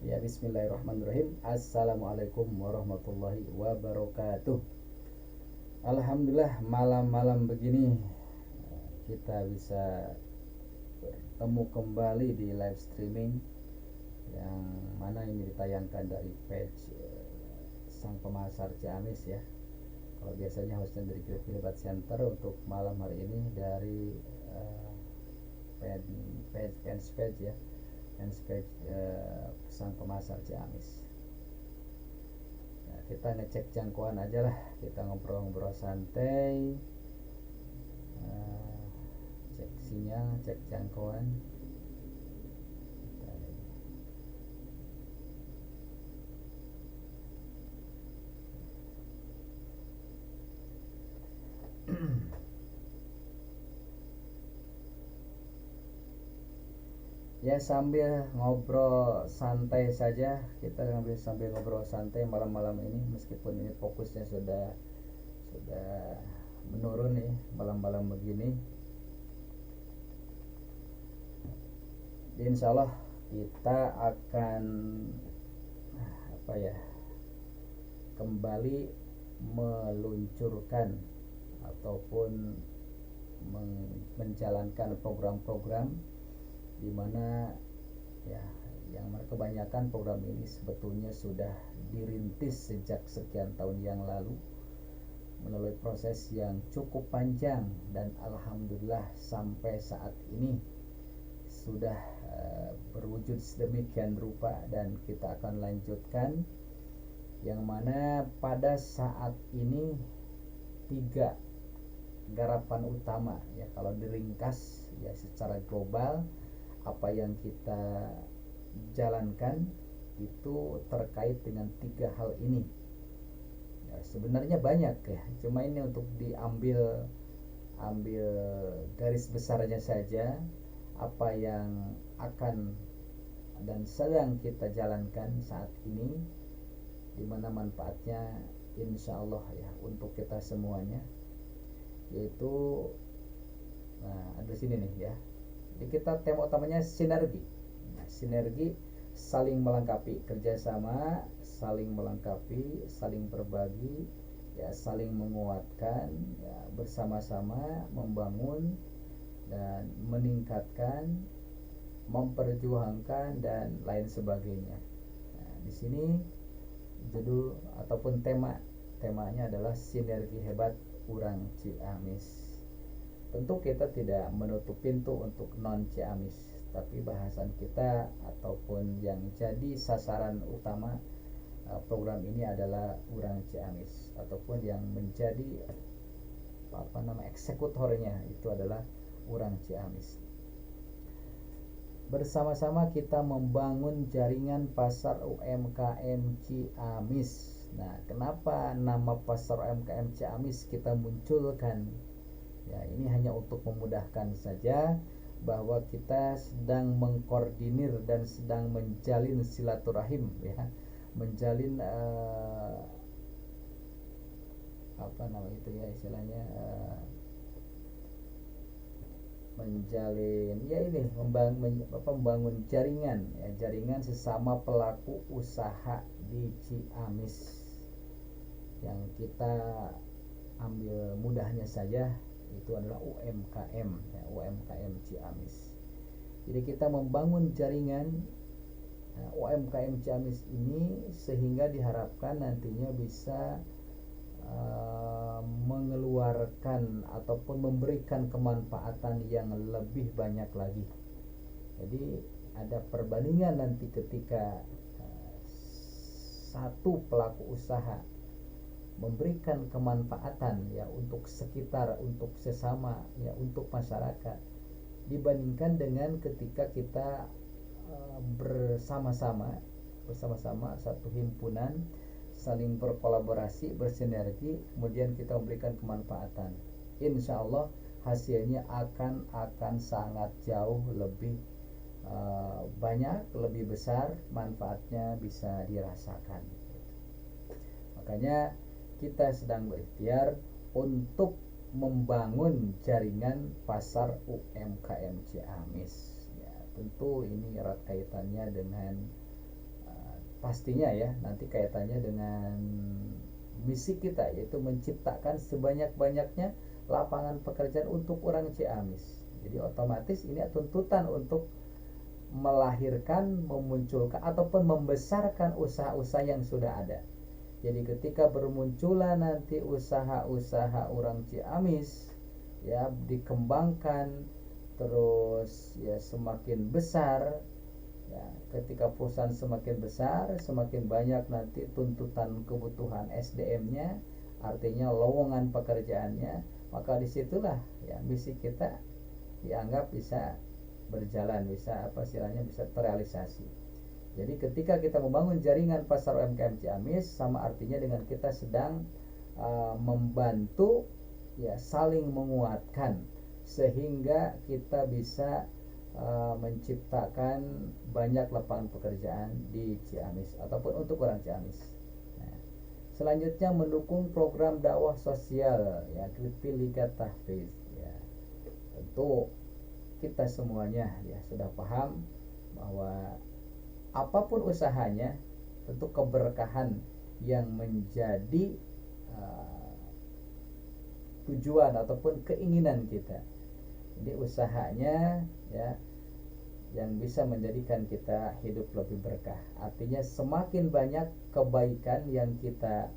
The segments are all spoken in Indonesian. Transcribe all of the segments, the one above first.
Ya, bismillahirrahmanirrahim. Assalamualaikum warahmatullahi wabarakatuh. Alhamdulillah, malam-malam begini kita bisa bertemu kembali di live streaming yang mana ini ditayangkan dari page Sang Pemasar Ciamis ya. Kalau biasanya hostnya dari Creative Hebat Center, untuk malam hari ini dari fanspage ya, fanspage Sang Pemasar Ciamis. Nah, kita ngecek jangkauan aja lah, kita ngobrol-ngobrol santai, cek sinyal, cek jangkauan. Ya, sambil ngobrol santai saja, kita sambil ngobrol santai malam-malam ini, meskipun ini fokusnya sudah menurun nih malam-malam begini. Insya Allah kita akan kembali meluncurkan ataupun menjalankan program-program di mana ya yang kebanyakan program ini sebetulnya sudah dirintis sejak sekian tahun yang lalu melalui proses yang cukup panjang, dan alhamdulillah sampai saat ini sudah berwujud sedemikian rupa, dan kita akan lanjutkan, yang mana pada saat ini 3 garapan utama ya, kalau diringkas ya secara global apa yang kita jalankan itu terkait dengan 3 hal ini. Ya, sebenarnya banyak ya, cuma ini untuk diambil garis besarnya saja apa yang akan dan sedang kita jalankan saat ini, di mana manfaatnya insya Allah ya untuk kita semuanya, yaitu ada sini nih ya. Jadi kita tema utamanya sinergi. Sinergi saling melengkapi, kerjasama, saling melengkapi, saling berbagi, ya saling menguatkan, ya bersama-sama membangun dan meningkatkan, memperjuangkan dan lain sebagainya. Nah, di sini judul ataupun temanya adalah sinergi hebat urang Ciamis. Tentu kita tidak menutup pintu untuk non Ciamis, tapi bahasan kita ataupun yang jadi sasaran utama program ini adalah urang Ciamis, ataupun yang menjadi eksekutornya itu adalah urang Ciamis. Bersama-sama kita membangun jaringan pasar UMKM Ciamis. Nah, kenapa nama pasar UMKM Ciamis kita munculkan? Ya, ini hanya untuk memudahkan saja bahwa kita sedang mengkoordinir dan sedang menjalin silaturahim ya, menjalin menjalin ya ini membangun jaringan ya, jaringan sesama pelaku usaha di Ciamis. Yang kita ambil mudahnya saja itu adalah UMKM ya, UMKM Ciamis. Jadi kita membangun jaringan UMKM Ciamis ini sehingga diharapkan nantinya bisa mengeluarkan ataupun memberikan kemanfaatan yang lebih banyak lagi. Jadi ada perbandingan nanti ketika satu pelaku usaha memberikan kemanfaatan ya untuk sekitar, untuk sesama ya, untuk masyarakat, dibandingkan dengan ketika kita bersama-sama satu himpunan, saling berkolaborasi, bersinergi, kemudian kita memberikan kemanfaatan. Insya Allah hasilnya akan sangat jauh lebih banyak, lebih besar, manfaatnya bisa dirasakan. Makanya kita sedang berikhtiar untuk membangun jaringan pasar UMKM Ciamis. Ya, tentu ini erat kaitannya dengan pastinya ya nanti kaitannya dengan misi kita, yaitu menciptakan sebanyak-banyaknya lapangan pekerjaan untuk orang Ciamis. Jadi otomatis ini tuntutan untuk melahirkan, memunculkan ataupun membesarkan usaha-usaha yang sudah ada. Jadi ketika bermunculan nanti usaha-usaha orang Ciamis ya dikembangkan, terus ya semakin besar ya, ketika perusahaan semakin besar semakin banyak nanti tuntutan kebutuhan SDM-nya, artinya lowongan pekerjaannya, maka disitulah ya misi kita dianggap bisa berjalan, bisa bisa terrealisasi. Jadi ketika kita membangun jaringan pasar UMKM Ciamis, sama artinya dengan kita sedang membantu ya saling menguatkan sehingga kita bisa menciptakan banyak lapangan pekerjaan di Ciamis ataupun untuk orang Ciamis. Nah, selanjutnya mendukung program dakwah sosial ya Lutfi Liga Tahfiz ya. Tentu kita semuanya ya sudah paham bahwa apapun usahanya tentu keberkahan yang menjadi tujuan ataupun keinginan kita. Jadi usahanya ya yang bisa menjadikan kita hidup lebih berkah. Artinya semakin banyak kebaikan yang kita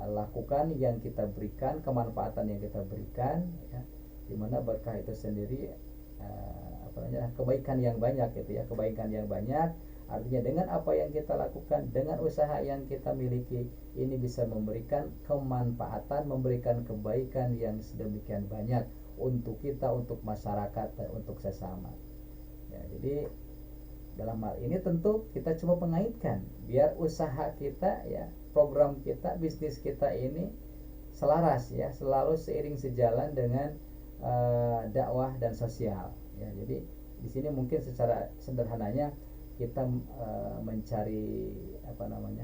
lakukan, yang kita berikan, kemanfaatan yang kita berikan ya, dimana berkah itu sendiri kebaikan yang banyak gitu ya, kebaikan yang banyak. Artinya dengan apa yang kita lakukan, dengan usaha yang kita miliki, ini bisa memberikan kemanfaatan, memberikan kebaikan yang sedemikian banyak untuk kita, untuk masyarakat, dan untuk sesama. Ya, jadi dalam hal ini tentu kita coba mengaitkan biar usaha kita ya, program kita, bisnis kita ini selaras ya, selalu seiring sejalan dengan dakwah dan sosial. Ya, jadi di sini mungkin secara sederhananya kita mencari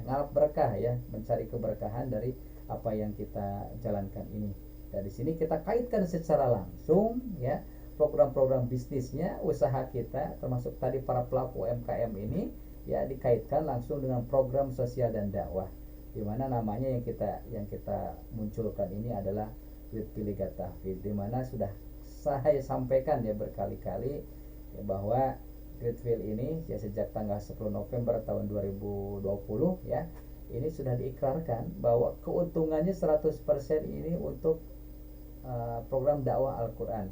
ngalap berkah ya, mencari keberkahan dari apa yang kita jalankan ini. Dan di sini kita kaitkan secara langsung ya program-program bisnisnya, usaha kita, termasuk tadi para pelaku UMKM ini ya dikaitkan langsung dengan program sosial dan dakwah. Di mana namanya yang kita munculkan ini adalah Lutfi Liga Tahfiz, di mana sudah saya sampaikan ya berkali-kali ya, bahwa Greatfield ini ya sejak tanggal 10 November tahun 2020 ya, ini sudah diikrarkan bahwa keuntungannya 100% ini untuk program dakwah Al-Quran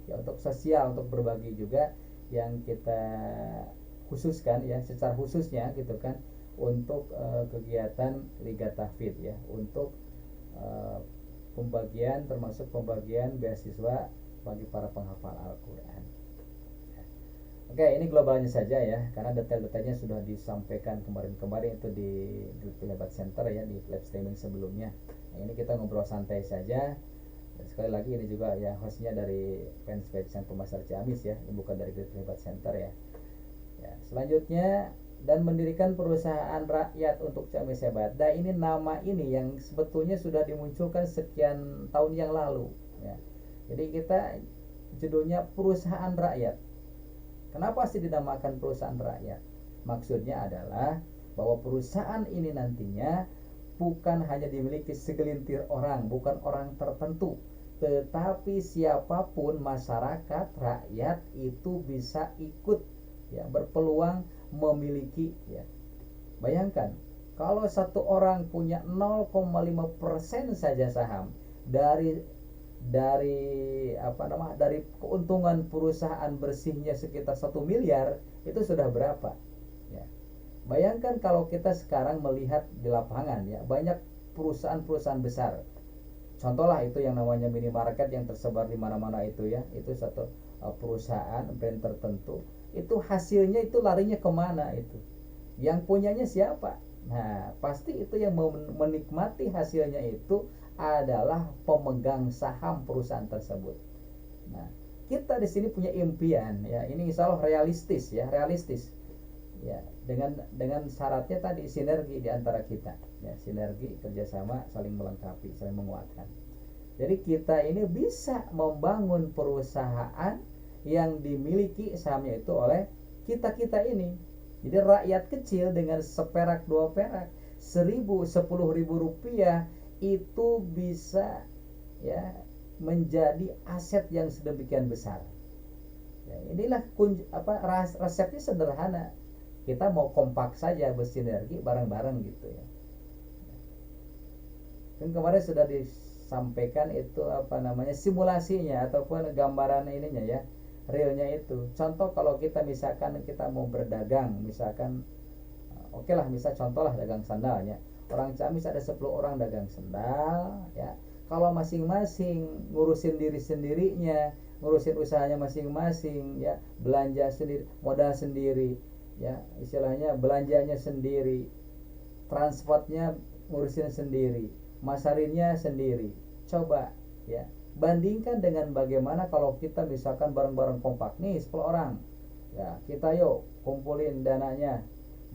ya, untuk sosial, untuk berbagi juga yang kita khususkan ya, secara khususnya gitu kan untuk kegiatan Liga Tahfiz ya, untuk pembagian, termasuk pembagian beasiswa bagi para penghafal Al-Quran. Oke, ini globalnya saja ya, karena detail-detailnya sudah disampaikan kemarin-kemarin itu di Lutfi Hebat Center ya, di live streaming sebelumnya. Nah, ini kita ngobrol santai saja. Dan sekali lagi ini juga ya hostnya dari fanpage yang Pemasar Ciamis ya, ini bukan dari Lutfi Hebat Center ya. Ya, selanjutnya dan mendirikan perusahaan rakyat untuk Ciamis Hebat. Nah, ini nama ini yang sebetulnya sudah dimunculkan sekian tahun yang lalu ya. Jadi kita judulnya perusahaan rakyat. Kenapa sih dinamakan perusahaan rakyat? Maksudnya adalah bahwa perusahaan ini nantinya bukan hanya dimiliki segelintir orang, bukan orang tertentu, tetapi siapapun masyarakat, rakyat itu bisa ikut ya, berpeluang memiliki ya. Bayangkan kalau satu orang punya 0,5% saja saham dari keuntungan perusahaan bersihnya sekitar 1 miliar, itu sudah berapa ya. Bayangkan kalau kita sekarang melihat di lapangan ya, banyak perusahaan-perusahaan besar, contohlah itu yang namanya minimarket yang tersebar di mana-mana itu ya, itu satu perusahaan brand tertentu, itu hasilnya itu larinya kemana, itu yang punyanya siapa? Nah, pasti itu yang menikmati hasilnya itu adalah pemegang saham perusahaan tersebut. Nah, kita di sini punya impian ya, ini insya Allah realistis ya, dengan syaratnya tadi sinergi di antara kita ya, sinergi, kerjasama, saling melengkapi, saling menguatkan. Jadi kita ini bisa membangun perusahaan yang dimiliki sahamnya itu oleh kita ini Jadi rakyat kecil dengan seperak, 2 perak, 1.000, 10.000 rupiah itu bisa ya menjadi aset yang sedemikian besar. Ya, inilah resepnya sederhana. Kita mau kompak saja, bersinergi bareng-bareng gitu ya. Kan kemarin sudah disampaikan itu simulasinya ataupun gambaran ininya ya, realnya itu. Contoh kalau kita misalkan kita mau berdagang, misalkan oke lah, misal contoh lah dagang sandalnya. Orang Ciamis ada 10 orang dagang sandal ya. Kalau masing-masing ngurusin diri sendirinya, ngurusin usahanya masing-masing ya, belanja sendiri, modal sendiri ya, istilahnya belanjanya sendiri, transportnya ngurusin sendiri, masarinnya sendiri. Coba ya, bandingkan dengan bagaimana kalau kita misalkan bareng-bareng kompak nih 10 orang. Ya, kita yuk kumpulin dananya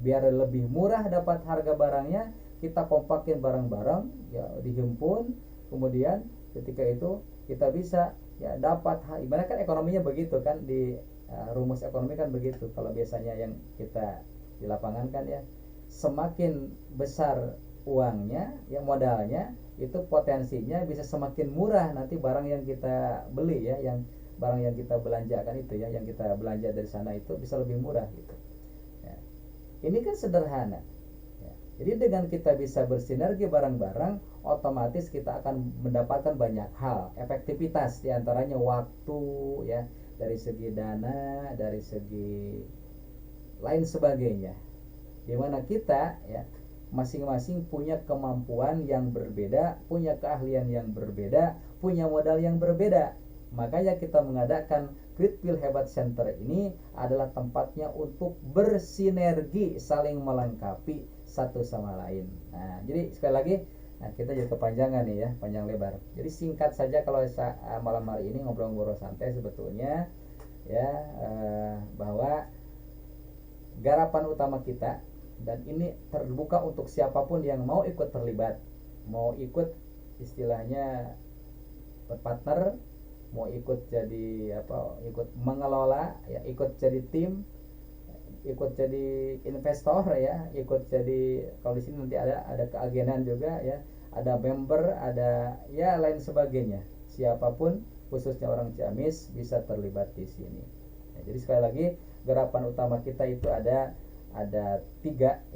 biar lebih murah dapat harga barangnya, kita kompakin bareng-bareng ya, dihimpun, kemudian ketika itu kita bisa ya dapat, gimana kan ekonominya begitu kan, di rumus ekonomi kan begitu. Kalau biasanya yang kita di lapangan kan ya, semakin besar uangnya ya, modalnya itu potensinya bisa semakin murah nanti barang yang kita beli ya, yang barang yang kita belanjakan itu ya, yang kita belanja dari sana itu bisa lebih murah gitu ya. Ini kan sederhana ya. Jadi dengan kita bisa bersinergi bareng-bareng, otomatis kita akan mendapatkan banyak hal, efektivitas diantaranya waktu ya, dari segi dana, dari segi lain sebagainya, dimana kita ya masing-masing punya kemampuan yang berbeda, punya keahlian yang berbeda, punya modal yang berbeda. Makanya kita mengadakan Gridfield Hebat Center ini adalah tempatnya untuk bersinergi, saling melengkapi satu sama lain. Nah, jadi sekali lagi, kita jadi kepanjangan nih ya, panjang lebar. Jadi singkat saja kalau malam hari ini ngobrol-ngobrol santai sebetulnya ya, bahwa garapan utama kita, dan ini terbuka untuk siapapun yang mau ikut terlibat, mau ikut istilahnya berpartner, mau ikut jadi ikut mengelola ya, ikut jadi tim, ikut jadi investor ya, ikut jadi, kalau di sini nanti ada keagenan juga ya, ada member, ada ya lain sebagainya. Siapapun khususnya orang Ciamis bisa terlibat di sini. Jadi sekali lagi, garapan utama kita itu ada 3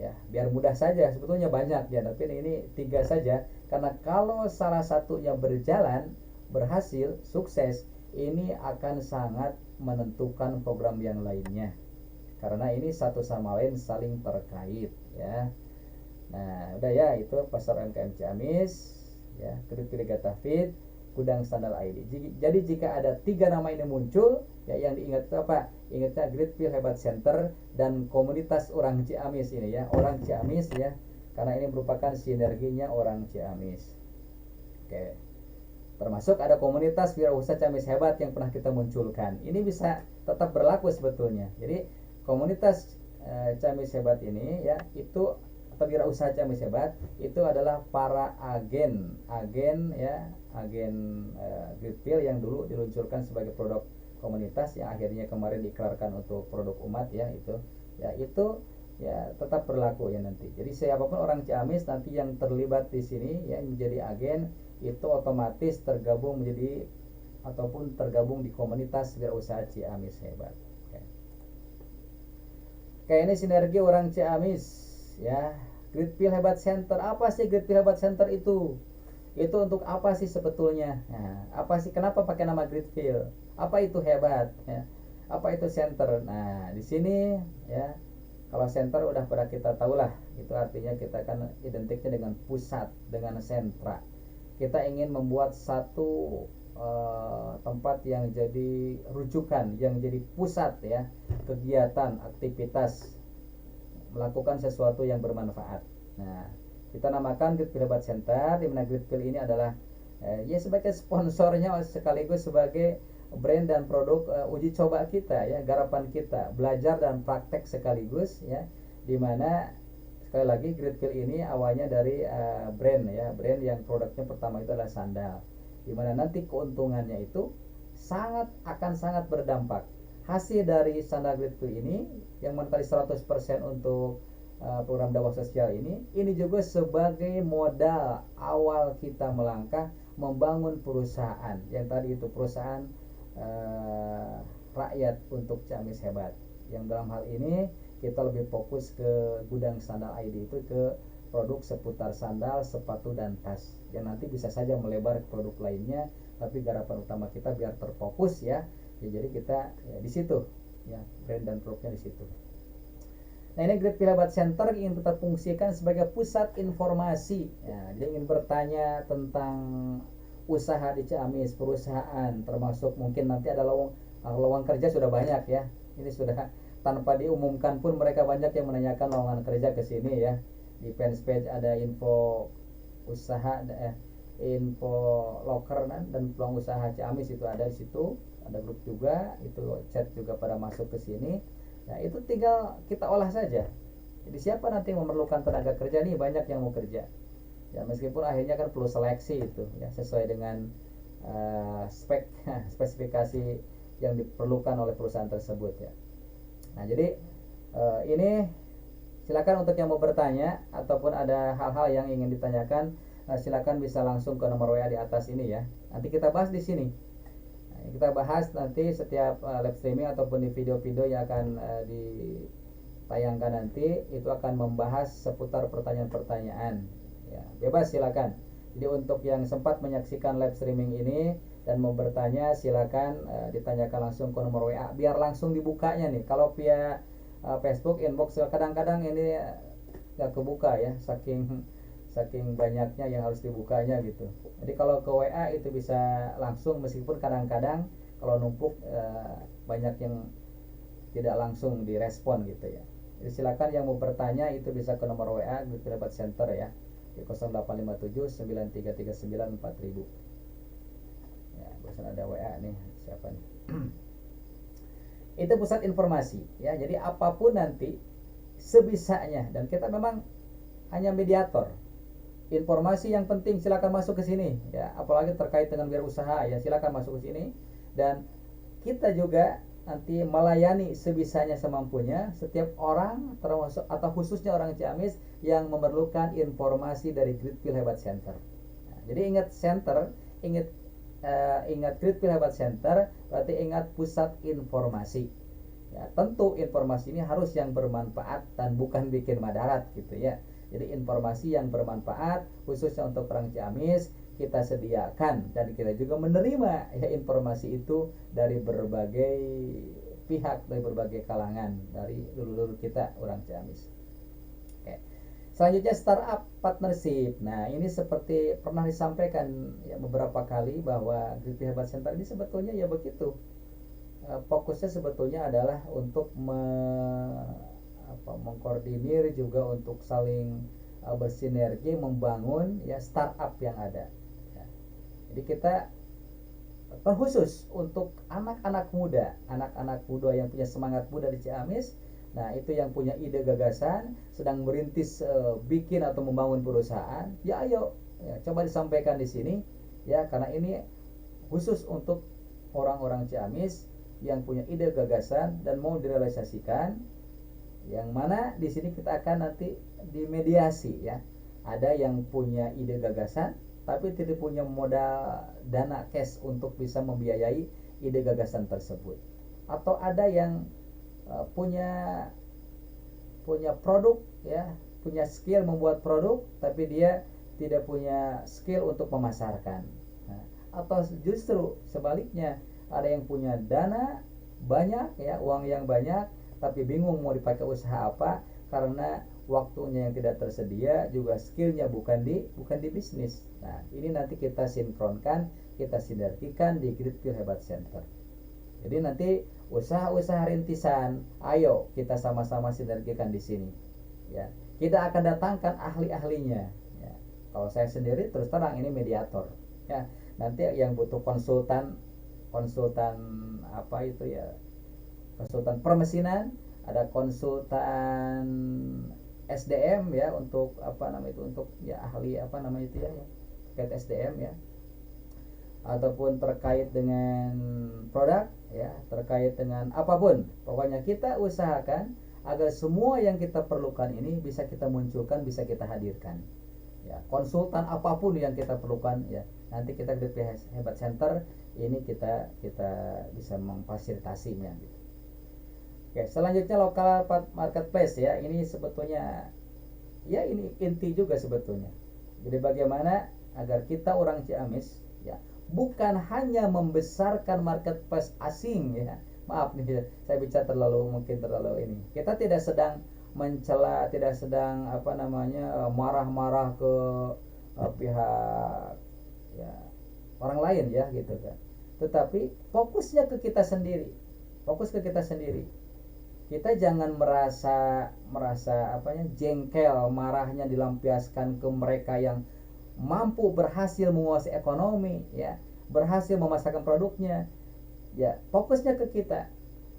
ya, biar mudah saja, sebetulnya banyak ya, tapi ini 3 saja, karena kalau salah satunya berjalan, berhasil, sukses, ini akan sangat menentukan program yang lainnya, karena ini satu sama lain saling terkait ya. Nah udah ya, itu pasar UMKM Ciamis ya, Gridfield Gatafit, Gudang Sandal ID. Jadi jika ada 3 nama ini muncul ya, yang diingat itu apa? Ingatnya Gridfield Hebat Center dan komunitas orang Ciamis ini ya, orang Ciamis ya, karena ini merupakan sinerginya orang Ciamis. Oke. Termasuk ada komunitas wirausaha Ciamis Hebat yang pernah kita munculkan. Ini bisa tetap berlaku sebetulnya. Jadi komunitas Ciamis Hebat ini ya, itu atau wirausaha Ciamis Hebat itu adalah para agen ya, agen Gridfield yang dulu diluncurkan sebagai produk komunitas, yang akhirnya kemarin diikrarkan untuk produk umat ya, itu ya tetap berlaku ya nanti. Jadi siapapun orang Ciamis nanti yang terlibat di sini ya menjadi agen, itu otomatis tergabung menjadi ataupun tergabung di komunitas wirausaha Ciamis Hebat. Oke, ini sinergi orang Ciamis ya. Gridfield Hebat Center, apa sih Gridfield Hebat Center itu? Itu untuk apa sih sebetulnya? Nah, apa sih, kenapa pakai nama Gridfield? Apa itu hebat ya? Apa itu center? Nah, di sini ya, kalau center udah pada kita tahu lah, itu artinya kita kan identiknya dengan pusat, dengan sentra. Kita ingin membuat satu tempat yang jadi rujukan, yang jadi pusat ya, kegiatan, aktivitas, melakukan sesuatu yang bermanfaat. Nah, kita namakan Gridfield Hebat Center, di mana Gridfield ini adalah ya sebagai sponsornya sekaligus sebagai brand dan produk uji coba kita ya, garapan kita, belajar dan praktek sekaligus ya, dimana sekali lagi Gridfield ini awalnya dari brand ya, brand yang produknya pertama itu adalah sandal, dimana nanti keuntungannya itu sangat berdampak. hasil dari sandal Gridpill ini yang mana tadi 100% untuk program dakwah sosial ini juga sebagai modal awal kita melangkah membangun perusahaan yang tadi itu perusahaan rakyat untuk Ciamis Hebat, yang dalam hal ini kita lebih fokus ke gudang sandal ID itu ke produk seputar sandal, sepatu, dan tas yang nanti bisa saja melebar ke produk lainnya, tapi garapan utama kita biar terfokus ya jadi kita ya, di situ ya brand dan produknya di situ. Nah, ini Gridpill Hebat Center ingin tetap fungsikan sebagai pusat informasi ya, dia ingin bertanya tentang usaha di Ciamis, perusahaan, termasuk mungkin nanti ada lowongan kerja sudah banyak ya, ini sudah tanpa diumumkan pun mereka banyak yang menanyakan lowongan kerja ke sini ya. Di fanpage ada info usaha, info loker dan peluang usaha Ciamis itu ada di situ, ada grup juga, itu chat juga pada masuk ke sini. Nah, itu tinggal kita olah saja. Jadi siapa nanti yang memerlukan tenaga kerja nih, banyak yang mau kerja. Ya meskipun akhirnya kan perlu seleksi itu ya sesuai dengan spesifikasi yang diperlukan oleh perusahaan tersebut ya. Nah, jadi ini silakan untuk yang mau bertanya ataupun ada hal-hal yang ingin ditanyakan, silakan bisa langsung ke nomor WA di atas ini ya. Nanti kita bahas di sini. Nah, kita bahas nanti setiap live streaming ataupun di video-video yang akan ditayangkan nanti itu akan membahas seputar pertanyaan-pertanyaan. Ya, bebas silakan. Jadi untuk yang sempat menyaksikan live streaming ini dan mau bertanya silakan ditanyakan langsung ke nomor WA biar langsung dibukanya nih. Kalau via Facebook inbox kadang-kadang ini nggak kebuka ya saking banyaknya yang harus dibukanya gitu. Jadi kalau ke WA itu bisa langsung meskipun kadang-kadang kalau numpuk banyak yang tidak langsung direspon gitu ya. Jadi silakan yang mau bertanya itu bisa ke nomor WA Gridpill Hebat Center ya di 0857 9339 4000. Ya, bosan ada WA nih, siapa nih? Itu pusat informasi ya. Jadi apapun nanti sebisanya, dan kita memang hanya mediator. Informasi yang penting silakan masuk ke sini ya, apalagi terkait dengan wirausaha ya silakan masuk ke sini, dan kita juga nanti melayani sebisanya semampunya setiap orang termasuk atau khususnya orang Ciamis yang memerlukan informasi dari Gridpill Hebat Center. Nah, jadi ingat center, ingat Gridpill Hebat Center berarti ingat pusat informasi. Ya, tentu informasi ini harus yang bermanfaat dan bukan bikin madarat gitu ya. Jadi informasi yang bermanfaat khususnya untuk orang Ciamis kita sediakan, dan kita juga menerima ya informasi itu dari berbagai pihak, dari berbagai kalangan, dari dulur-dulur kita orang Ciamis. Oke. Selanjutnya startup partnership. Nah, ini seperti pernah disampaikan ya beberapa kali bahwa Gridpill Hebat Center ini sebetulnya ya begitu. Fokusnya sebetulnya adalah untuk mengkoordinir juga untuk saling bersinergi membangun ya startup yang ada. Ya. Jadi kita khusus untuk anak-anak muda yang punya semangat muda di Ciamis. Nah, itu yang punya ide gagasan, sedang merintis bikin atau membangun perusahaan, ya ayo ya, coba disampaikan di sini ya, karena ini khusus untuk orang-orang Ciamis yang punya ide gagasan dan mau direalisasikan, yang mana di sini kita akan nanti dimediasi ya. Ada yang punya ide gagasan tapi tidak punya modal dana cash untuk bisa membiayai ide gagasan tersebut, atau ada yang punya produk ya, punya skill membuat produk tapi dia tidak punya skill untuk memasarkan. Nah, atau justru sebaliknya, ada yang punya dana banyak ya, uang yang banyak tapi bingung mau dipakai usaha apa karena waktunya yang tidak tersedia, juga skillnya bukan di bisnis. Nah, ini nanti kita sinkronkan, kita sinergikan di Gridpill Hebat Center. Jadi nanti usaha-usaha rintisan, ayo kita sama-sama sinergikan di sini. Ya, kita akan datangkan ahli-ahlinya. Ya, kalau saya sendiri terus terang ini mediator. Ya, nanti yang butuh konsultan apa itu ya? Konsultan permesinan, ada konsultan SDM ya, untuk untuk ya ahli itu ya terkait SDM ya, ataupun terkait dengan produk ya, terkait dengan apapun. Pokoknya kita usahakan agar semua yang kita perlukan ini bisa kita munculkan, bisa kita hadirkan. Ya, konsultan apapun yang kita perlukan, ya, nanti kita di Hebat Center ini kita bisa memfasilitasinya gitu. Oke, selanjutnya lokal marketplace, ya. Ini sebetulnya, ya, ini inti juga sebetulnya. Jadi bagaimana agar kita orang Ciamis, ya, bukan hanya membesarkan marketplace asing, ya. Maaf nih, saya bicara mungkin terlalu ini. Kita tidak sedang mencela, tidak sedang marah-marah ke pihak, ya, orang lain, ya, gitu kan. Tetapi fokusnya ke kita sendiri. Fokus ke kita sendiri. Kita jangan merasa jengkel, marahnya dilampiaskan ke mereka yang mampu berhasil menguasai ekonomi, ya, berhasil memasarkan produknya. Ya, fokusnya ke kita.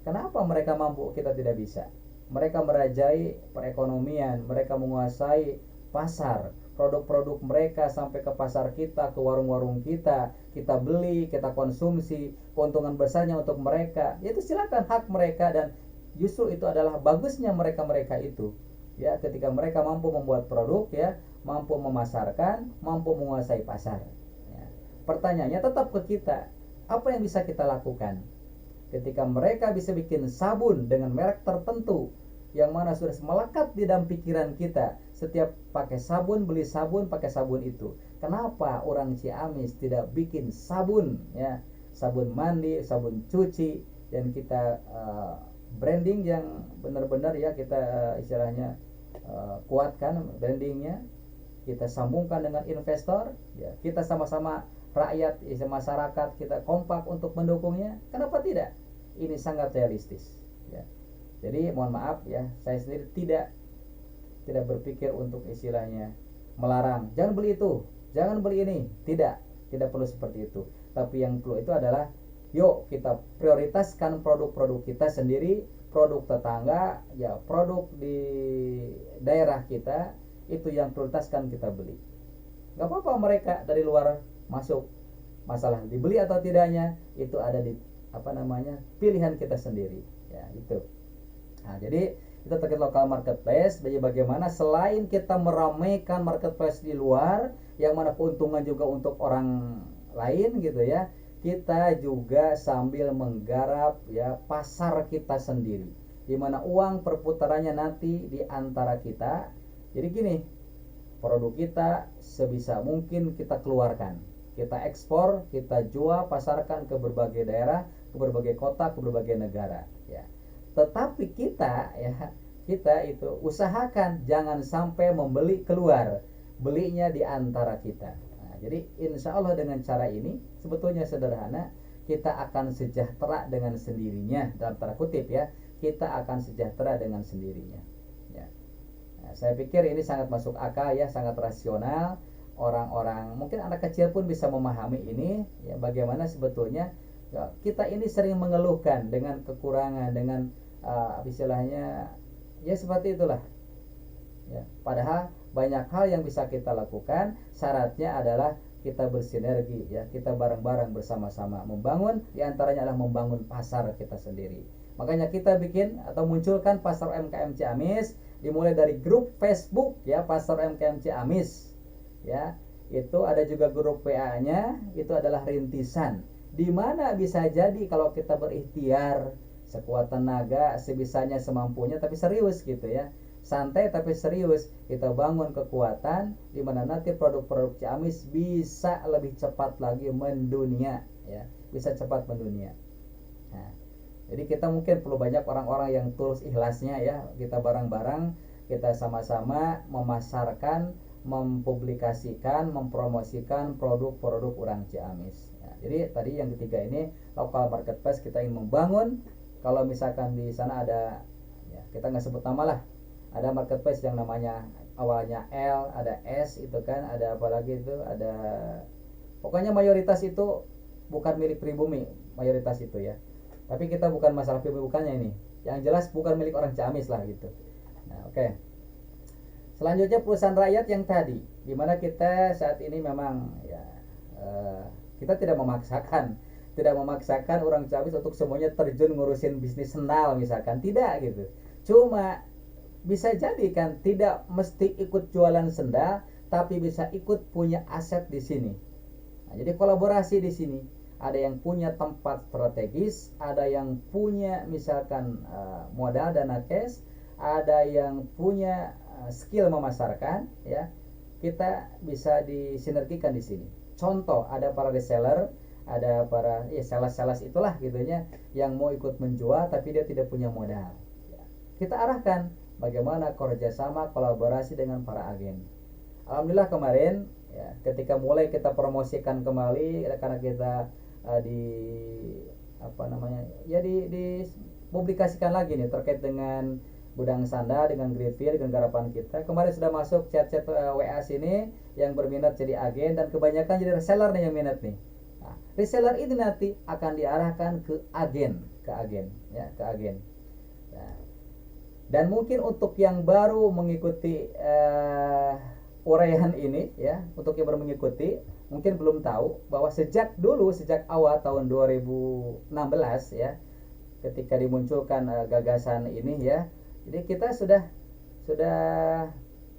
Kenapa mereka mampu, kita tidak bisa? Mereka merajai perekonomian, mereka menguasai pasar, produk-produk mereka sampai ke pasar kita, ke warung-warung kita beli, kita konsumsi, keuntungan besarnya untuk mereka. Itu silakan, hak mereka, dan justru itu adalah bagusnya mereka itu, ya, ketika mereka mampu membuat produk, ya, mampu memasarkan, mampu menguasai pasar, ya. Pertanyaannya tetap ke kita, apa yang bisa kita lakukan ketika mereka bisa bikin sabun dengan merek tertentu yang mana sudah melekat di dalam pikiran kita, setiap pakai sabun, beli sabun, pakai sabun itu. Kenapa orang Ciamis tidak bikin sabun, ya, sabun mandi, sabun cuci, dan kita branding yang benar-benar, ya, kita istilahnya kuatkan brandingnya, kita sambungkan dengan investor, ya, kita sama-sama rakyat, masyarakat, kita kompak untuk mendukungnya. Kenapa tidak? Ini sangat realistis, ya. Jadi mohon maaf, ya, saya sendiri tidak berpikir untuk istilahnya melarang, jangan beli itu, jangan beli ini, tidak perlu seperti itu. Tapi yang perlu itu adalah, yuk kita prioritaskan produk-produk kita sendiri, produk tetangga, ya, produk di daerah kita, itu yang prioritaskan kita beli. Gak apa-apa mereka dari luar masuk, masalah dibeli atau tidaknya itu ada di pilihan kita sendiri, ya, itu. Nah, jadi itu terkait lokal marketplace. Jadi bagaimana selain kita meramaikan marketplace di luar, yang mana keuntungan juga untuk orang lain, gitu, ya, kita juga sambil menggarap, ya, pasar kita sendiri, di mana uang perputarannya nanti di antara kita. Jadi gini, produk kita sebisa mungkin kita keluarkan, kita ekspor, kita jual, pasarkan ke berbagai daerah, ke berbagai kota, ke berbagai negara, ya. Tetapi kita itu usahakan jangan sampai membeli keluar, belinya di antara kita. Nah, jadi insya Allah dengan cara ini sebetulnya sederhana, kita akan sejahtera dengan sendirinya, dalam tanda kutip, ya, kita akan sejahtera dengan sendirinya, ya. Nah, saya pikir ini sangat masuk akal, ya, sangat rasional. Orang-orang, mungkin anak kecil pun bisa memahami ini, ya, bagaimana sebetulnya, ya, kita ini sering mengeluhkan dengan kekurangan, dengan istilahnya, ya, seperti itulah, ya. Padahal banyak hal yang bisa kita lakukan, syaratnya adalah kita bersinergi, ya, kita bareng-bareng bersama-sama membangun, diantaranya adalah membangun pasar kita sendiri. Makanya kita bikin atau munculkan Pasar UMKM Ciamis, dimulai dari grup Facebook, ya, Pasar UMKM Ciamis, ya. Itu ada juga grup WA-nya, itu adalah rintisan, di mana bisa jadi kalau kita berikhtiar sekuat tenaga, sebisanya, semampunya, tapi serius, gitu, ya, santai tapi serius, kita bangun kekuatan di mana nanti produk-produk Ciamis bisa lebih cepat lagi mendunia, ya, bisa cepat mendunia. Nah, jadi kita mungkin perlu banyak orang-orang yang tulus ikhlasnya, ya, kita bareng-bareng, kita sama-sama memasarkan, mempublikasikan, mempromosikan produk-produk orang Ciamis. Nah, jadi tadi yang ketiga ini, local marketplace, kita ingin membangun. Kalau misalkan di sana ada, ya, kita nggak sebut nama lah, ada marketplace yang namanya awalnya L, ada S, itu kan, ada apa lagi itu, ada, pokoknya mayoritas itu bukan milik pribumi, mayoritas itu, ya. Tapi kita bukan masalah pribumi, bukannya ini, yang jelas bukan milik orang Ciamis lah, gitu. Nah, oke. Selanjutnya perusahaan rakyat yang tadi, dimana kita saat ini memang, ya, kita tidak memaksakan, tidak memaksakan orang Ciamis untuk semuanya terjun ngurusin bisnis sendal misalkan, tidak gitu. Cuma bisa jadi kan tidak mesti ikut jualan sendal, tapi bisa ikut punya aset di sini. Nah, jadi kolaborasi di sini. Ada yang punya tempat strategis, ada yang punya misalkan modal dana cash, ada yang punya skill memasarkan, ya. Kita bisa disinergikan di sini. Contoh, ada para reseller, ada para sales itulah gitunya yang mau ikut menjual tapi dia tidak punya modal. Ya. Kita arahkan bagaimana kerjasama kolaborasi dengan para agen. Alhamdulillah kemarin ya, ketika mulai kita promosikan kembali karena kita di publikasikan lagi nih terkait dengan gudang sandal dengan Greenfield dengan garapan kita. Kemarin sudah masuk chat-chat WA sini yang berminat jadi agen, dan kebanyakan jadi reseller nih yang minat nih. Nah, reseller ini nanti akan diarahkan ke agen ya, ke agen. Nah, dan mungkin untuk yang baru mengikuti uraian ini ya, untuk yang baru mengikuti mungkin belum tahu bahwa sejak awal tahun 2016 ya, ketika dimunculkan gagasan ini ya, jadi kita sudah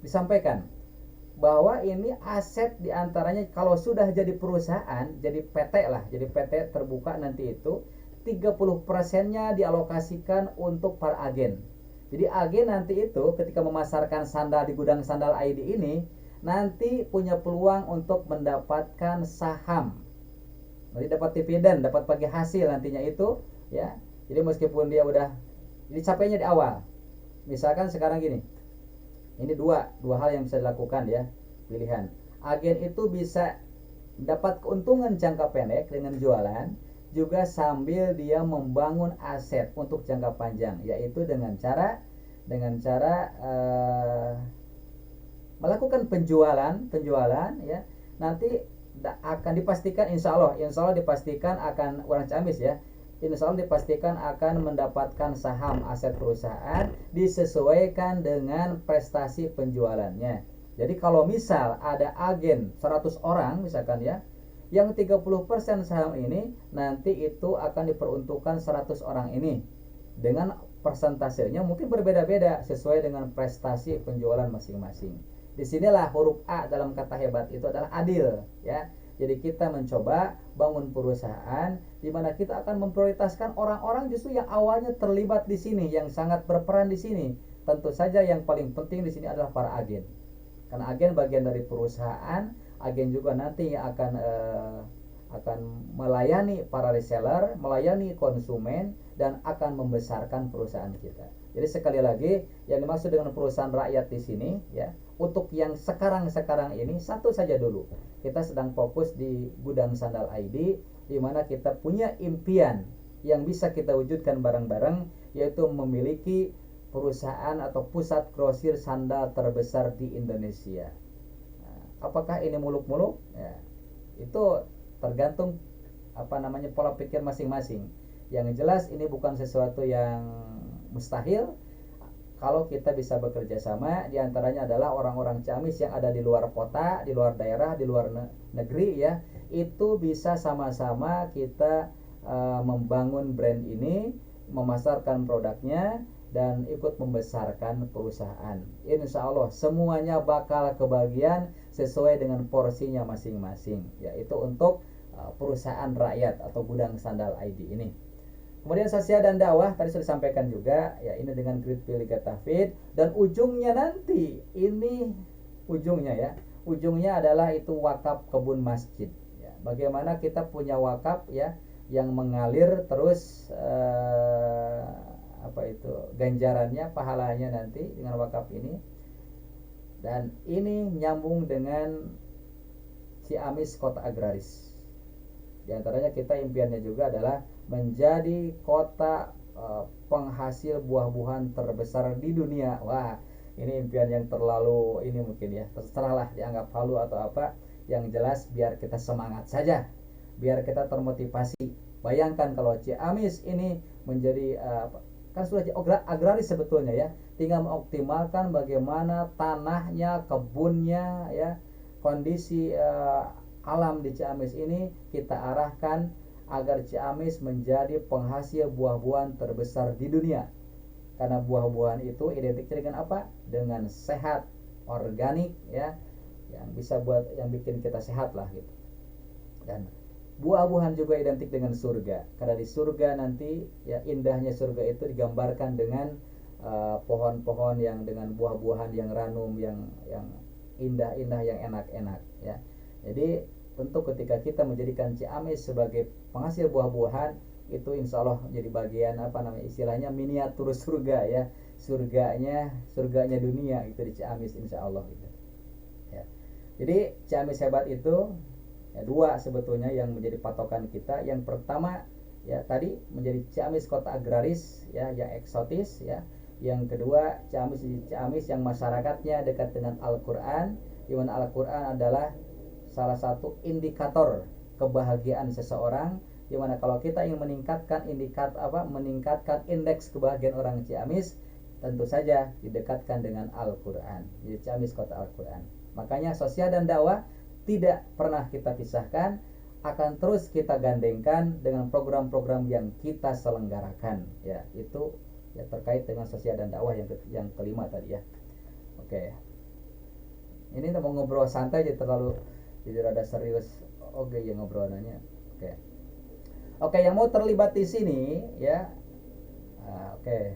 disampaikan bahwa ini aset diantaranya kalau sudah jadi perusahaan, jadi PT lah, jadi PT terbuka nanti itu 30%-nya dialokasikan untuk para agen. Jadi agen nanti itu ketika memasarkan sandal di gudang sandal ID ini nanti punya peluang untuk mendapatkan saham. Nanti dapat dividen, dapat bagi hasil nantinya itu ya. Jadi meskipun dia udah dicapainya di awal. Misalkan sekarang gini. Ini dua hal yang bisa dilakukan ya, pilihan. Agen itu bisa dapat keuntungan jangka pendek dengan jualan, juga sambil dia membangun aset untuk jangka panjang, yaitu dengan cara melakukan penjualan ya. Nanti akan dipastikan insya Allah dipastikan akan orang Ciamis ya, insya Allah dipastikan akan mendapatkan saham aset perusahaan disesuaikan dengan prestasi penjualannya. Jadi kalau misal ada agen 100 orang misalkan ya, yang 30% saham ini nanti itu akan diperuntukkan 100 orang ini dengan persentasenya mungkin berbeda-beda sesuai dengan prestasi penjualan masing-masing. Disinilah huruf A dalam kata hebat itu adalah adil ya. Jadi kita mencoba bangun perusahaan di mana kita akan memprioritaskan orang-orang justru yang awalnya terlibat di sini, yang sangat berperan di sini. Tentu saja yang paling penting di sini adalah para agen. Karena agen bagian dari perusahaan, agen juga nanti akan melayani para reseller, melayani konsumen, dan akan membesarkan perusahaan kita. Jadi sekali lagi yang dimaksud dengan perusahaan rakyat di sini ya, untuk yang sekarang ini satu saja dulu. Kita sedang fokus di gudang sandal ID, di mana kita punya impian yang bisa kita wujudkan bareng-bareng, yaitu memiliki perusahaan atau pusat grosir sandal terbesar di Indonesia. Nah, apakah ini muluk-muluk? Ya, itu tergantung pola pikir masing-masing. Yang jelas ini bukan sesuatu yang mustahil kalau kita bisa bekerja sama. Diantaranya adalah orang-orang Ciamis yang ada di luar kota, di luar daerah, di luar negeri ya, itu bisa sama-sama kita membangun brand ini, memasarkan produknya, dan ikut membesarkan perusahaan. Insya Allah semuanya bakal kebagian sesuai dengan porsinya masing-masing, yaitu untuk perusahaan rakyat atau gudang sandal ID ini. Kemudian sosial dan dakwah tadi sudah disampaikan juga ya, ini dengan Greenfield Liga Tahfidz, dan ujungnya nanti ini ujungnya adalah itu wakaf kebun masjid ya. Bagaimana kita punya wakaf ya yang mengalir terus ganjarannya, pahalanya nanti dengan wakaf ini. Dan ini nyambung dengan Ciamis kota agraris. Di antaranya kita impiannya juga adalah menjadi kota penghasil buah-buahan terbesar di dunia. Wah, ini impian yang terlalu ini mungkin ya, terserahlah dianggap halu atau apa. Yang jelas biar kita semangat saja, biar kita termotivasi. Bayangkan kalau Ciamis ini menjadi kan sudah agraris sebetulnya ya, tinggal mengoptimalkan bagaimana tanahnya, kebunnya ya, kondisi alam di Ciamis ini kita arahkan agar Ciamis menjadi penghasil buah-buahan terbesar di dunia. Karena buah-buahan itu identiknya dengan apa? Dengan sehat, organik ya, yang bikin kita sehat lah gitu. Dan buah-buahan juga identik dengan surga. Karena di surga nanti ya, indahnya surga itu digambarkan dengan pohon-pohon yang dengan buah-buahan yang ranum, yang indah-indah, yang enak-enak ya. Jadi tentu ketika kita menjadikan Ciamis sebagai penghasil buah-buahan, itu insya Allah menjadi bagian istilahnya miniatur surga ya, surganya dunia itu di Ciamis insya Allah gitu ya. Jadi Ciamis hebat itu ya, dua sebetulnya yang menjadi patokan kita. Yang pertama ya tadi menjadi Ciamis kota agraris ya, yang eksotis ya. Yang kedua Ciamis yang masyarakatnya dekat dengan Al-Quran, di mana Al-Quran adalah salah satu indikator kebahagiaan seseorang, di mana kalau kita ingin meningkatkan indeks kebahagiaan orang Ciamis, tentu saja didekatkan dengan Al-Quran. Jadi Ciamis kota Al-Quran. Makanya sosial dan dakwah tidak pernah kita pisahkan, akan terus kita gandengkan dengan program-program yang kita selenggarakan ya. Itu ya terkait dengan sosial dan dakwah yang kelima tadi ya. Oke. Ini kita mau ngobrol santai aja, jadi rada serius. Oke ya ngobrolannya. Oke, yang mau terlibat di sini ya. Oke.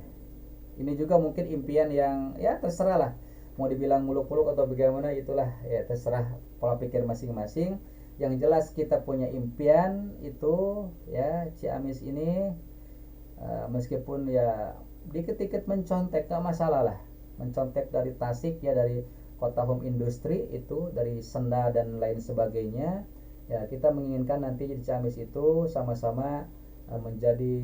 Ini juga mungkin impian yang ya terserah lah. Mau dibilang muluk-muluk atau bagaimana, itulah ya terserah pola pikir masing-masing. Yang jelas kita punya impian itu ya, Ciamis ini meskipun ya dikit-dikit mencontek, gak masalah lah. Mencontek dari Tasik ya, dari kota home industry itu, dari senda dan lain sebagainya ya. Kita menginginkan nanti di Ciamis itu sama-sama menjadi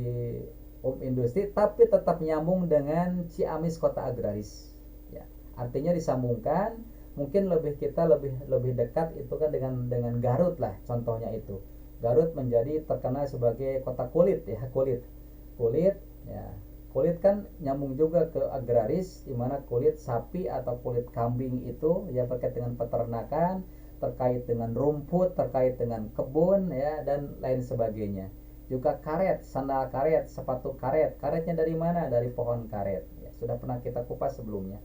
home industry, tapi tetap nyambung dengan Ciamis kota agraris ya. Artinya disambungkan, mungkin kita lebih dekat itu kan dengan Garut lah contohnya itu. Garut menjadi terkenal sebagai kota kulit ya, kulit ya. Kulit kan nyambung juga ke agraris, di mana kulit sapi atau kulit kambing itu ya terkait dengan peternakan, terkait dengan rumput, terkait dengan kebun ya, dan lain sebagainya. Juga karet, sandal karet, sepatu karet. Karetnya dari mana? Dari pohon karet ya, sudah pernah kita kupas sebelumnya.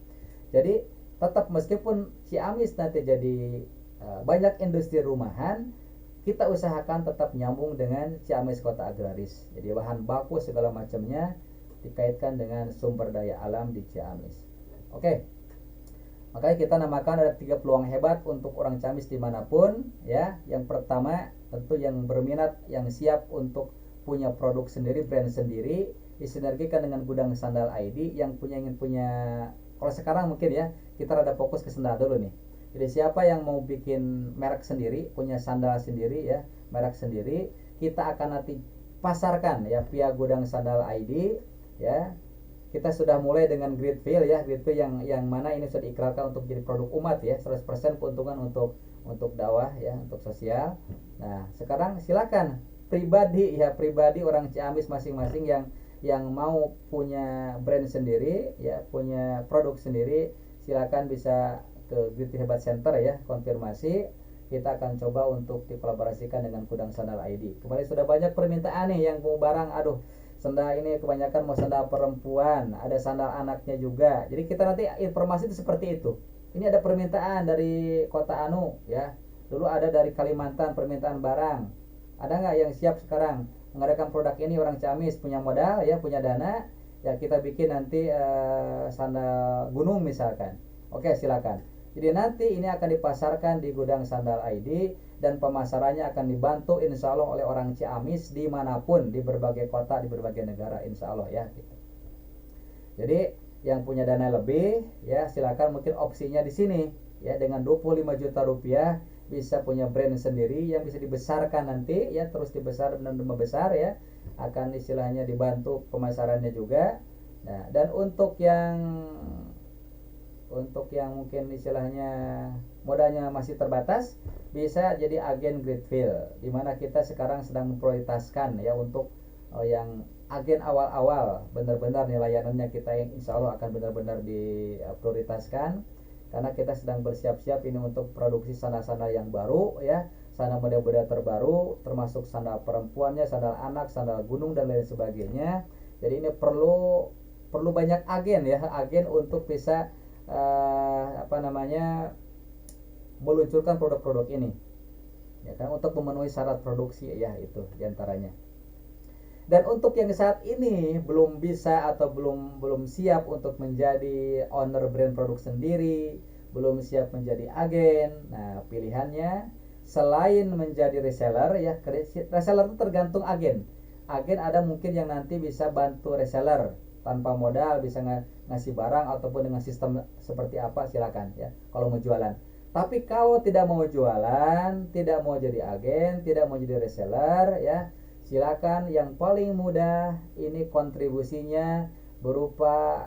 Jadi tetap meskipun Ciamis nanti jadi banyak industri rumahan, kita usahakan tetap nyambung dengan Ciamis kota agraris. Jadi bahan baku segala macamnya dikaitkan dengan sumber daya alam di Ciamis. Oke. Makanya kita namakan ada 3 peluang hebat untuk orang Ciamis dimanapun ya. Yang pertama tentu yang berminat, yang siap untuk punya produk sendiri, brand sendiri, disinergikan dengan Gudang Sandal ID yang ingin punya. Kalau sekarang mungkin ya kita rada fokus ke sandal dulu nih. Jadi siapa yang mau bikin merek sendiri, punya sandal sendiri ya, merek sendiri, kita akan nanti pasarkan ya via Gudang Sandal ID ya. Kita sudah mulai dengan Gridfill ya, Gridfill yang mana ini sudah diikrarkan untuk jadi produk umat ya, 100% keuntungan untuk dakwah ya, untuk sosial. Nah, sekarang silakan pribadi orang Ciamis masing-masing yang mau punya brand sendiri ya, punya produk sendiri, silakan bisa ke Gridfill Hebat Center ya, konfirmasi. Kita akan coba untuk dikolaborasikan dengan Gudang Sandal ID. Kemarin sudah banyak permintaan nih yang mau barang, aduh sandal ini kebanyakan mau sandal perempuan, ada sandal anaknya juga. Jadi kita nanti informasi itu seperti itu. Ini ada permintaan dari kota Anu ya, dulu ada dari Kalimantan permintaan barang. Ada nggak yang siap sekarang mengadakan produk ini? Orang Ciamis punya modal ya, punya dana ya, kita bikin nanti sandal gunung misalkan. Oke, silakan. Jadi nanti ini akan dipasarkan di Gudang Sandal ID, dan pemasarannya akan dibantu insya Allah oleh orang Ciamis dimanapun, di berbagai kota, di berbagai negara insya Allah ya gitu. Jadi yang punya dana lebih ya silakan, mungkin opsinya di sini ya, dengan 25 juta rupiah bisa punya brand sendiri yang bisa dibesarkan nanti ya, terus dibesar dan membesar ya, akan istilahnya dibantu pemasarannya juga. Nah, dan untuk yang mungkin istilahnya modalnya masih terbatas, bisa jadi agen Gridfill, di mana kita sekarang sedang memprioritaskan ya untuk yang agen awal-awal, benar-benar nih layanannya kita yang insya Allah akan benar-benar diprioritaskan, karena kita sedang bersiap-siap ini untuk produksi sandal-sandal yang baru ya, sandal model-model terbaru, termasuk sandal perempuannya, sandal anak, sandal gunung dan lain sebagainya. Jadi ini perlu banyak agen ya, agen untuk bisa meluncurkan produk-produk ini, ya kan, untuk memenuhi syarat produksi ya, itu diantaranya. Dan untuk yang saat ini belum bisa atau belum siap untuk menjadi owner brand produk sendiri, belum siap menjadi agen, nah pilihannya selain menjadi reseller ya, reseller itu tergantung agen. Agen ada mungkin yang nanti bisa bantu reseller tanpa modal, bisa ngasih barang ataupun dengan sistem seperti apa, silakan ya kalau mau jualan. Tapi kalau tidak mau jualan, tidak mau jadi agen, tidak mau jadi reseller ya, silakan yang paling mudah ini kontribusinya berupa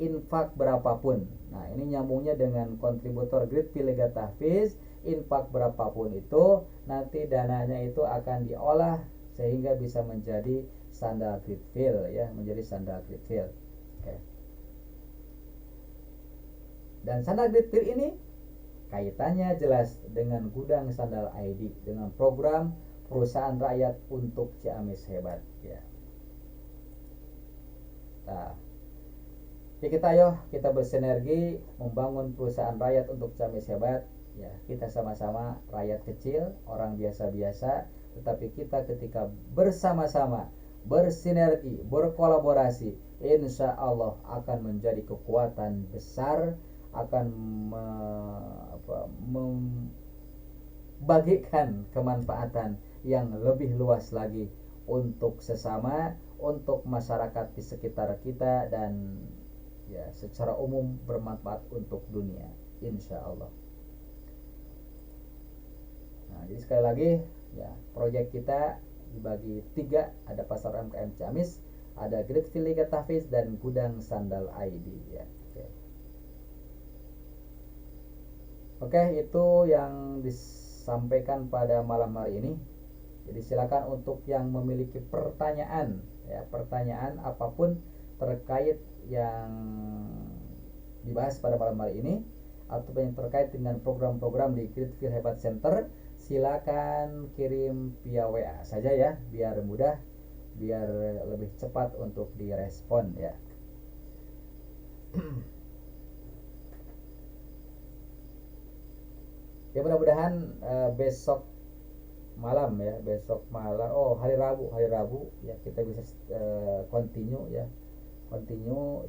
infak berapapun. Nah, ini nyambungnya dengan kontributor Gridful Lega Tahfiz. Infak berapapun itu nanti dananya itu akan diolah sehingga bisa menjadi sandal Gridful ya, menjadi sandal Gridful. Oke. Dan sandal Gridful ini kaitannya jelas dengan Gudang Sandal ID, dengan program perusahaan rakyat untuk Ciamis hebat ya. Nah, kita bersinergi membangun perusahaan rakyat untuk Ciamis hebat ya. Kita sama-sama rakyat kecil, orang biasa-biasa, tetapi kita ketika bersama-sama bersinergi, berkolaborasi, insya Allah akan menjadi kekuatan besar, akan membagikan kemanfaatan yang lebih luas lagi untuk sesama, untuk masyarakat di sekitar kita, dan ya secara umum bermanfaat untuk dunia, insya Allah. Nah, jadi sekali lagi ya, proyek kita dibagi 3, ada pasar UMKM Ciamis, ada Gridful Lega Tahfiz, dan Gudang Sandal ID ya. Oke, itu yang disampaikan pada malam hari ini. Jadi silakan untuk yang memiliki pertanyaan ya, pertanyaan apapun terkait yang dibahas pada malam hari ini atau yang terkait dengan program-program di Gridful Hebat Center, silakan kirim via WA saja ya, biar mudah, biar lebih cepat untuk direspon ya. Ya mudah-mudahan besok malam ya, hari Rabu ya, kita bisa continue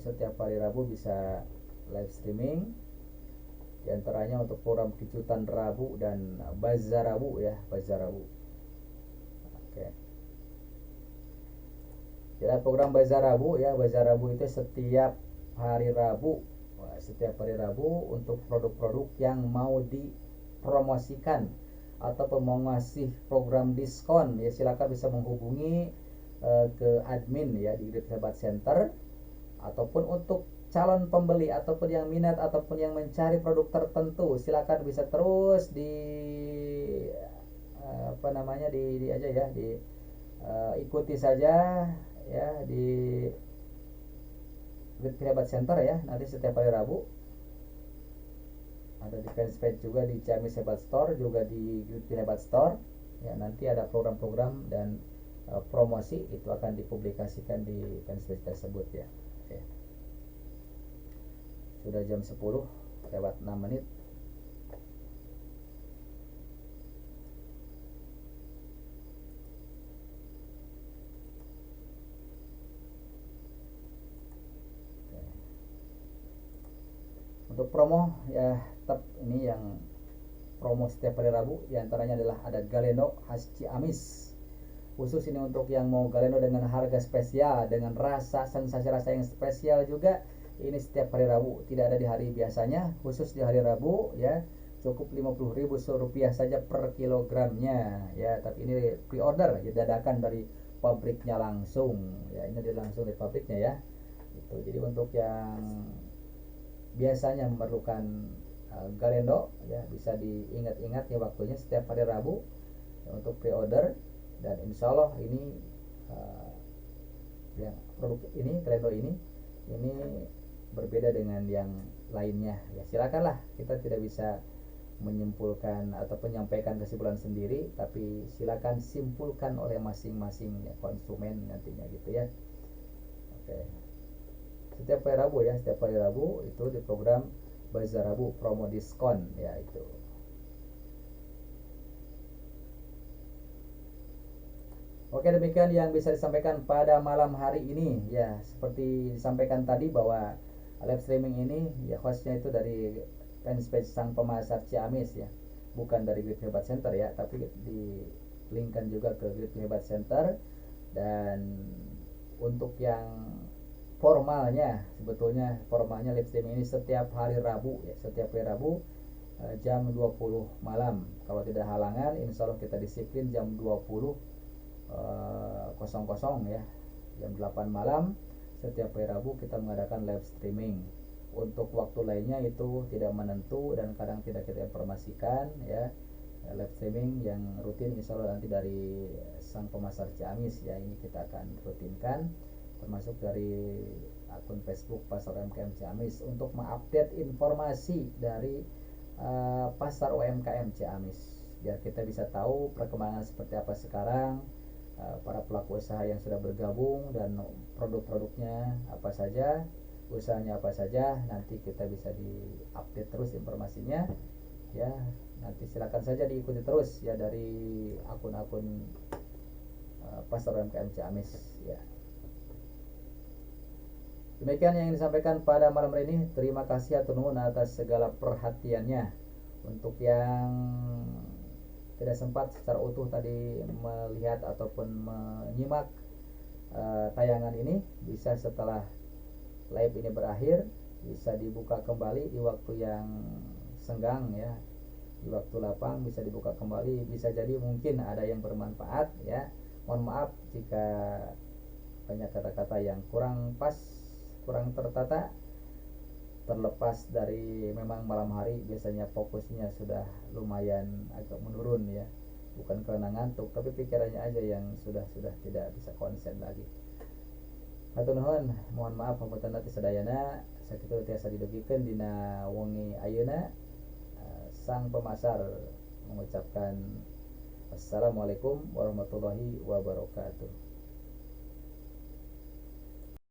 setiap hari Rabu bisa live streaming, diantaranya untuk program kejutan Rabu dan bazar Rabu ya, bazar Rabu. Oke. Jadi program bazar Rabu ya, bazar Rabu itu setiap hari Rabu untuk produk-produk yang mau dipromosikan atau mau ngasih program diskon ya, silakan bisa menghubungi ke admin ya di Gridful Hebat Center, ataupun untuk calon pembeli ataupun yang minat ataupun yang mencari produk tertentu, silakan bisa terus ikuti saja ya di Gridful Hebat Center ya. Nanti setiap hari Rabu ada di fanpage juga, di Ciamis Hebat Store juga, di Gridful Hebat Store ya. Nanti ada program-program dan promosi itu akan dipublikasikan di fanpage tersebut ya. Oke. Sudah jam 10 lewat 6 menit. Untuk promo ya, tetap ini yang promo setiap hari Rabu, diantaranya adalah ada Galeno khas Ciamis, khusus ini untuk yang mau Galeno dengan harga spesial, dengan sensasi rasa yang spesial juga. Ini setiap hari Rabu, tidak ada di hari biasanya, khusus di hari Rabu ya. Cukup Rp50.000 saja per kilogramnya ya, tapi ini pre-order, didadakan dari pabriknya langsung ya, ini langsung dari pabriknya ya. Itu jadi untuk yang biasanya memerlukan Galendo ya, bisa diingat-ingat ya waktunya setiap hari Rabu ya, untuk pre-order. Dan insya Allah ini yang produk ini, Galendo ini berbeda dengan yang lainnya ya. Silakanlah, kita tidak bisa menyimpulkan atau menyampaikan kesimpulan sendiri, tapi silakan simpulkan oleh masing-masing ya, konsumen nantinya gitu ya. Oke. Setiap hari Rabu ya, setiap hari Rabu itu di program Bazar Rabu promo diskon ya itu. Oke, demikian yang bisa disampaikan pada malam hari ini ya. Seperti disampaikan tadi bahwa live streaming ini ya hostnya itu dari fanspage Sang Pemasar Ciamis ya, bukan dari Grip Hebat Center ya, tapi di linkkan juga ke Grip Hebat Center. Dan untuk yang formalnya, sebetulnya formalnya live streaming ini setiap hari Rabu ya, setiap hari Rabu jam 20 malam. Kalau tidak halangan, insya Allah kita disiplin jam 20 kosong ya, jam 8 malam setiap hari Rabu kita mengadakan live streaming. Untuk waktu lainnya itu tidak menentu dan kadang tidak kita informasikan ya. Live streaming yang rutin insya Allah nanti dari Sang Pemasar Ciamis ya, ini kita akan rutinkan, termasuk dari akun Facebook Pasar UMKM Ciamis untuk mengupdate informasi dari pasar UMKM Ciamis, biar kita bisa tahu perkembangan seperti apa sekarang, para pelaku usaha yang sudah bergabung dan produk-produknya apa saja, usahanya apa saja, nanti kita bisa diupdate terus informasinya ya. Nanti silakan saja diikuti terus ya dari akun-akun pasar UMKM Ciamis ya. Demikian yang disampaikan pada malam hari ini. Terima kasih atur nuhun atas segala perhatiannya. Untuk yang tidak sempat secara utuh tadi melihat ataupun menyimak tayangan ini, bisa setelah live ini berakhir bisa dibuka kembali di waktu yang senggang ya, di waktu lapang bisa dibuka kembali. Bisa jadi mungkin ada yang bermanfaat ya. Mohon maaf jika banyak kata-kata yang kurang pas, kurang tertata, terlepas dari memang malam hari biasanya fokusnya sudah lumayan agak menurun ya, bukan karena ngantuk tapi pikirannya aja yang sudah tidak bisa konsen lagi. Hatur nuhun, mohon maaf pamunten ti sadayana, sakitu tiasa didugikeun dina wengi ayeuna. Sang Pemasar mengucapkan assalamualaikum warahmatullahi wabarakatuh.